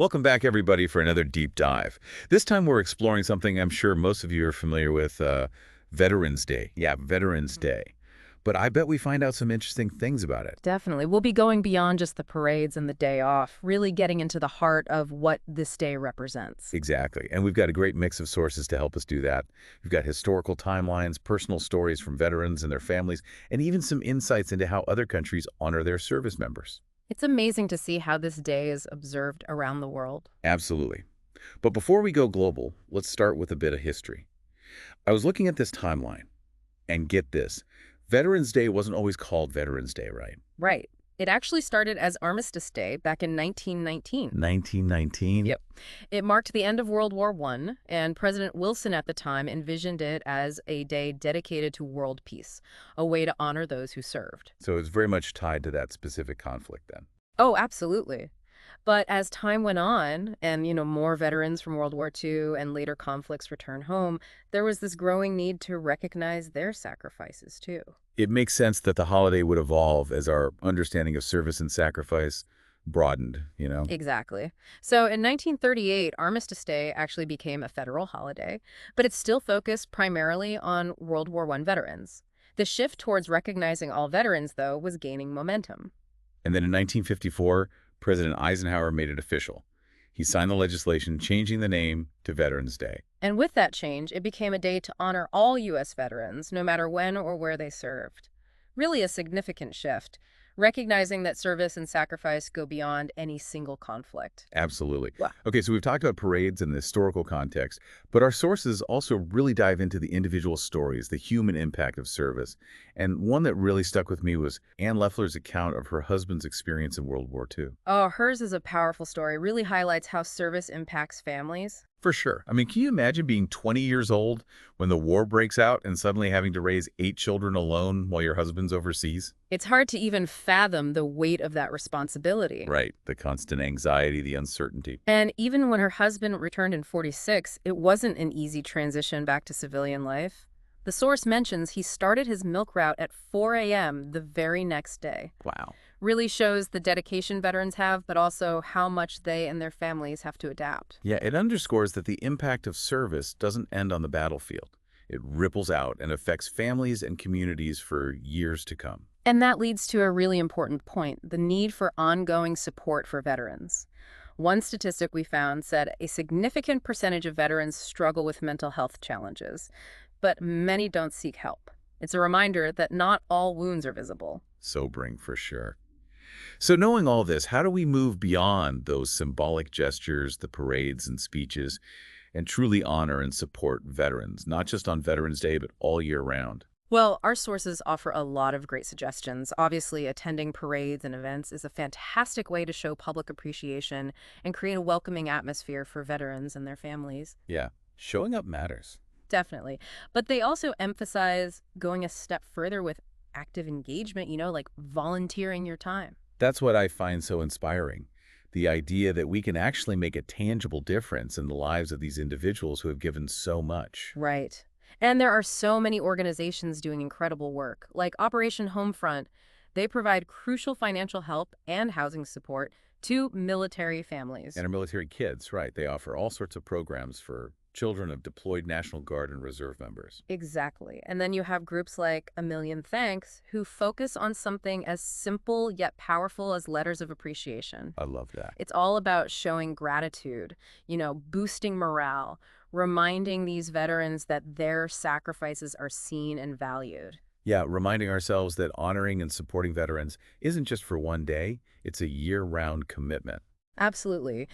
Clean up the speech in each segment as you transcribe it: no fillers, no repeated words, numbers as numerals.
Welcome back, everybody, for another deep dive. This time we're exploring something I'm sure most of you are familiar with, Veterans Day. Yeah, Veterans Day. But I bet we find out some interesting things about it. Definitely. We'll be going beyond just the parades and the day off, really getting into the heart of what this day represents. Exactly. And we've got a great mix of sources to help us do that. We've got historical timelines, personal stories from veterans and their families, and even some insights into how other countries honor their service members. It's amazing to see how this day is observed around the world. Absolutely. But before we go global, let's start with a bit of history. I was looking at this timeline, and get this. Veterans Day wasn't always called Veterans Day, right? Right. It actually started as Armistice Day back in 1919. 1919? Yep. It marked the end of World War I, and President Wilson at the time envisioned it as a day dedicated to world peace, a way to honor those who served. So it's very much tied to that specific conflict then. Oh, absolutely. But as time went on and, more veterans from World War II and later conflicts returned home, there was this growing need to recognize their sacrifices too. It makes sense that the holiday would evolve as our understanding of service and sacrifice broadened. Exactly. So in 1938, Armistice Day actually became a federal holiday, but it still focused primarily on World War I veterans. The shift towards recognizing all veterans, though, was gaining momentum. And then in 1954, President Eisenhower made it official. He signed the legislation changing the name to Veterans Day. And with that change, it became a day to honor all U.S. veterans, no matter when or where they served. Really a significant shift, recognizing that service and sacrifice go beyond any single conflict. Absolutely. Wow. Okay, so we've talked about parades in the historical context, but our sources also really dive into the individual stories, the human impact of service. And one that really stuck with me was Ann Leffler's account of her husband's experience in World War II. Oh, hers is a powerful story, really highlights how service impacts families. For sure. I mean, can you imagine being 20 years old when the war breaks out and suddenly having to raise 8 children alone while your husband's overseas? It's hard to even fathom the weight of that responsibility. Right. The constant anxiety, the uncertainty. And even when her husband returned in 46, it wasn't an easy transition back to civilian life. The source mentions he started his milk route at 4 a.m. the very next day. Wow. Really shows the dedication veterans have, but also how much they and their families have to adapt. Yeah, it underscores that the impact of service doesn't end on the battlefield. It ripples out and affects families and communities for years to come. And that leads to a really important point, the need for ongoing support for veterans. One statistic we found said a significant percentage of veterans struggle with mental health challenges, but many don't seek help. It's a reminder that not all wounds are visible. Sobering for sure. So knowing all this, how do we move beyond those symbolic gestures, the parades and speeches, and truly honor and support veterans, not just on Veterans Day, but all year round? Well, our sources offer a lot of great suggestions. Obviously, attending parades and events is a fantastic way to show public appreciation and create a welcoming atmosphere for veterans and their families. Yeah, showing up matters. Definitely. But they also emphasize going a step further with active engagement, like volunteering your time. That's what I find so inspiring. The idea that we can actually make a tangible difference in the lives of these individuals who have given so much. Right. And there are so many organizations doing incredible work, like Operation Homefront. They provide crucial financial help and housing support to military families. And our military kids, right, they offer all sorts of programs for children of deployed National Guard and Reserve members. Exactly. And then you have groups like A Million Thanks who focus on something as simple yet powerful as letters of appreciation. I love that. It's all about showing gratitude, boosting morale, reminding these veterans that their sacrifices are seen and valued. Yeah, reminding ourselves that honoring and supporting veterans isn't just for one day, it's a year-round commitment. Absolutely.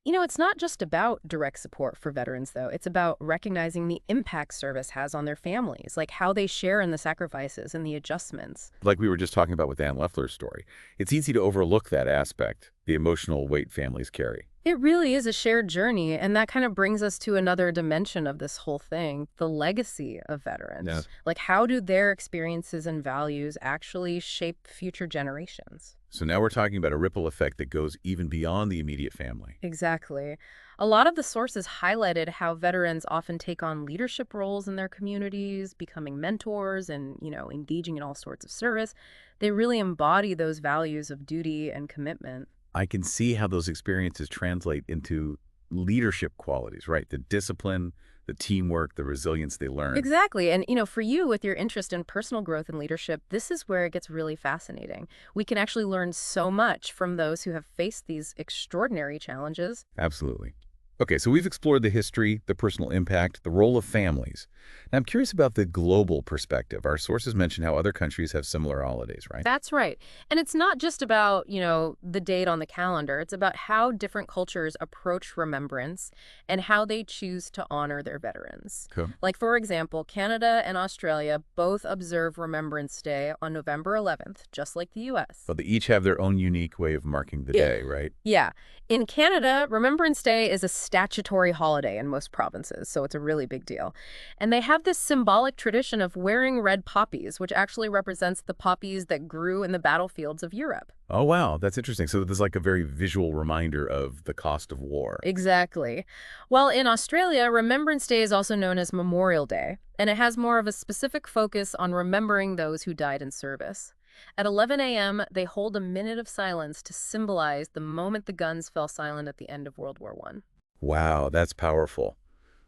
It's not just about direct support for veterans, though. It's about recognizing the impact service has on their families, like how they share in the sacrifices and the adjustments. Like we were just talking about with Ann Leffler's story. It's easy to overlook that aspect, the emotional weight families carry. It really is a shared journey, and that kind of brings us to another dimension of this whole thing, the legacy of veterans. Yes. Like, how do their experiences and values actually shape future generations? So now we're talking about a ripple effect that goes even beyond the immediate family. Exactly. A lot of the sources highlighted how veterans often take on leadership roles in their communities, becoming mentors and, engaging in all sorts of service. They really embody those values of duty and commitment. I can see how those experiences translate into leadership qualities, right? The discipline, the teamwork, the resilience they learn. Exactly. And, for you, with your interest in personal growth and leadership, this is where it gets really fascinating. We can actually learn so much from those who have faced these extraordinary challenges. Absolutely. Okay, so we've explored the history, the personal impact, the role of families. Now, I'm curious about the global perspective. Our sources mention how other countries have similar holidays, right? That's right. And it's not just about, the date on the calendar. It's about how different cultures approach remembrance and how they choose to honor their veterans. Cool. Like, for example, Canada and Australia both observe Remembrance Day on November 11th, just like the U.S. But they each have their own unique way of marking the Yeah. day, right? Yeah. In Canada, Remembrance Day is a statutory holiday in most provinces, so it's a really big deal. And they have this symbolic tradition of wearing red poppies, which actually represents the poppies that grew in the battlefields of Europe. Oh, wow, that's interesting. So there's like a very visual reminder of the cost of war. Exactly. Well, in Australia, Remembrance Day is also known as Memorial Day, and it has more of a specific focus on remembering those who died in service. At 11 a.m., they hold a minute of silence to symbolize the moment the guns fell silent at the end of World War I. Wow, that's powerful.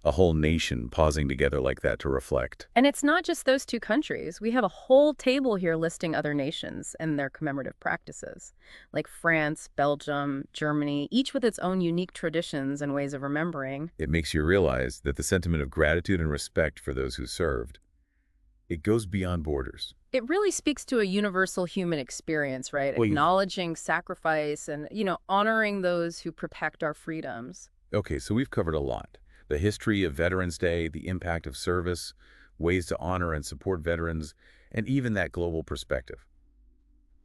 A whole nation pausing together like that to reflect. And it's not just those two countries. We have a whole table here listing other nations and their commemorative practices, like France, Belgium, Germany, each with its own unique traditions and ways of remembering. It makes you realize that the sentiment of gratitude and respect for those who served, it goes beyond borders. It really speaks to a universal human experience, right? Well, you Acknowledging sacrifice and, honoring those who protect our freedoms. Okay, so we've covered a lot. The history of Veterans Day, the impact of service, ways to honor and support veterans, and even that global perspective.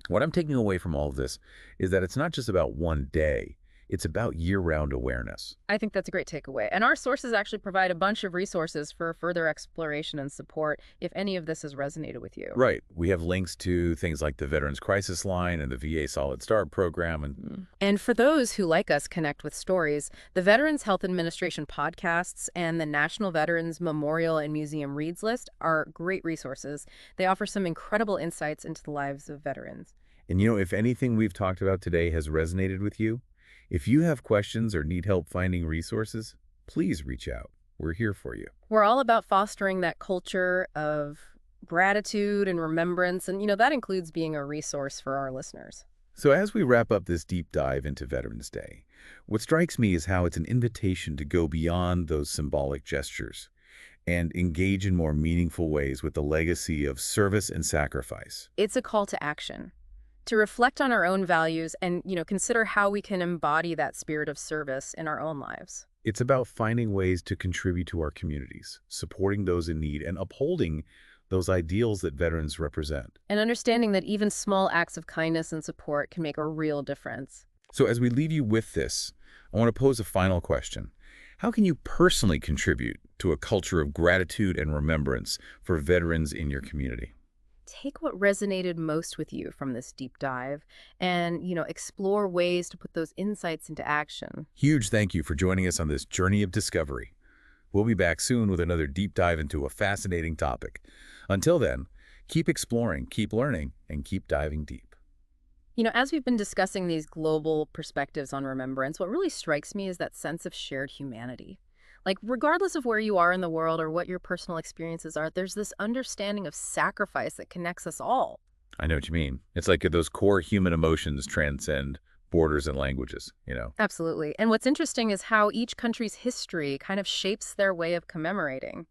What I'm taking away from all of this is that it's not just about one day, it's about year-round awareness. I think that's a great takeaway. And our sources actually provide a bunch of resources for further exploration and support if any of this has resonated with you. Right. We have links to things like the Veterans Crisis Line and the VA Solid Start program. And And for those who, like us, connect with stories, the Veterans Health Administration podcasts and the National Veterans Memorial and Museum Reads List are great resources. They offer some incredible insights into the lives of veterans. if anything we've talked about today has resonated with you, if you have questions or need help finding resources, please reach out. We're here for you. We're all about fostering that culture of gratitude and remembrance, and, that includes being a resource for our listeners. So as we wrap up this deep dive into Veterans Day, what strikes me is how it's an invitation to go beyond those symbolic gestures and engage in more meaningful ways with the legacy of service and sacrifice. It's a call to action, to reflect on our own values and, consider how we can embody that spirit of service in our own lives. It's about finding ways to contribute to our communities, supporting those in need, and upholding those ideals that veterans represent. And understanding that even small acts of kindness and support can make a real difference. So as we leave you with this, I want to pose a final question. How can you personally contribute to a culture of gratitude and remembrance for veterans in your community? Take what resonated most with you from this deep dive and, explore ways to put those insights into action. Huge thank you for joining us on this journey of discovery. We'll be back soon with another deep dive into a fascinating topic. Until then, keep exploring, keep learning, and keep diving deep. As we've been discussing these global perspectives on remembrance, what really strikes me is that sense of shared humanity. Like, regardless of where you are in the world or what your personal experiences are, there's this understanding of sacrifice that connects us all. I know what you mean. It's like those core human emotions transcend borders and languages. Absolutely. And what's interesting is how each country's history kind of shapes their way of commemorating.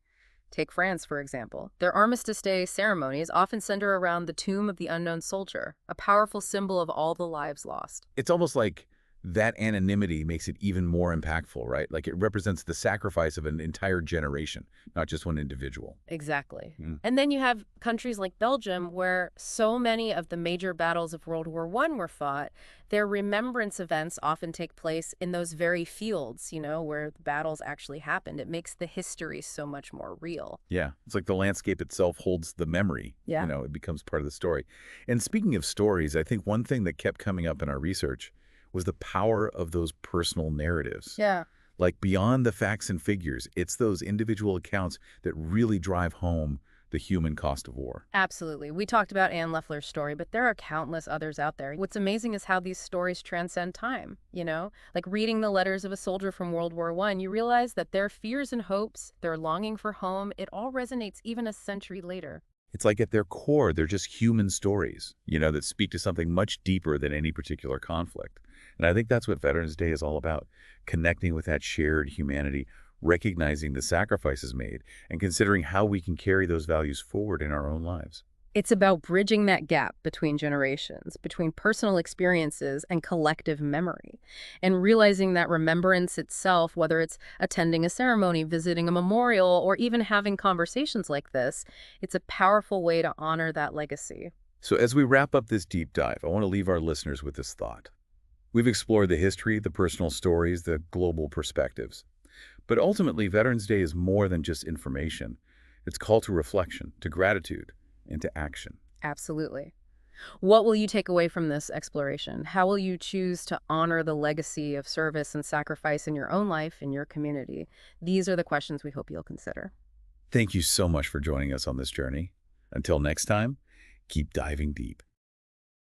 Take France, for example. Their Armistice Day ceremonies often center around the tomb of the unknown soldier, a powerful symbol of all the lives lost. It's almost like that anonymity makes it even more impactful, right? Like it represents the sacrifice of an entire generation, not just one individual. Exactly. Mm. And then you have countries like Belgium, where so many of the major battles of World War I were fought. Their remembrance events often take place in those very fields, where the battles actually happened. It makes the history so much more real. Yeah, it's like the landscape itself holds the memory. Yeah. It becomes part of the story. And speaking of stories, I think one thing that kept coming up in our research was the power of those personal narratives. Yeah. Like beyond the facts and figures, it's those individual accounts that really drive home the human cost of war. Absolutely. We talked about Anne Leffler's story, but there are countless others out there. What's amazing is how these stories transcend time, you know? Like reading the letters of a soldier from World War I, you realize that their fears and hopes, their longing for home, it all resonates even a century later. It's like at their core, they're just human stories, that speak to something much deeper than any particular conflict. And I think that's what Veterans Day is all about, connecting with that shared humanity, recognizing the sacrifices made, and considering how we can carry those values forward in our own lives. It's about bridging that gap between generations, between personal experiences and collective memory, and realizing that remembrance itself, whether it's attending a ceremony, visiting a memorial, or even having conversations like this, it's a powerful way to honor that legacy. So as we wrap up this deep dive, I want to leave our listeners with this thought. We've explored the history, the personal stories, the global perspectives. But ultimately, Veterans Day is more than just information. It's call to reflection, to gratitude, and to action. Absolutely. What will you take away from this exploration? How will you choose to honor the legacy of service and sacrifice in your own life, in your community? These are the questions we hope you'll consider. Thank you so much for joining us on this journey. Until next time, keep diving deep.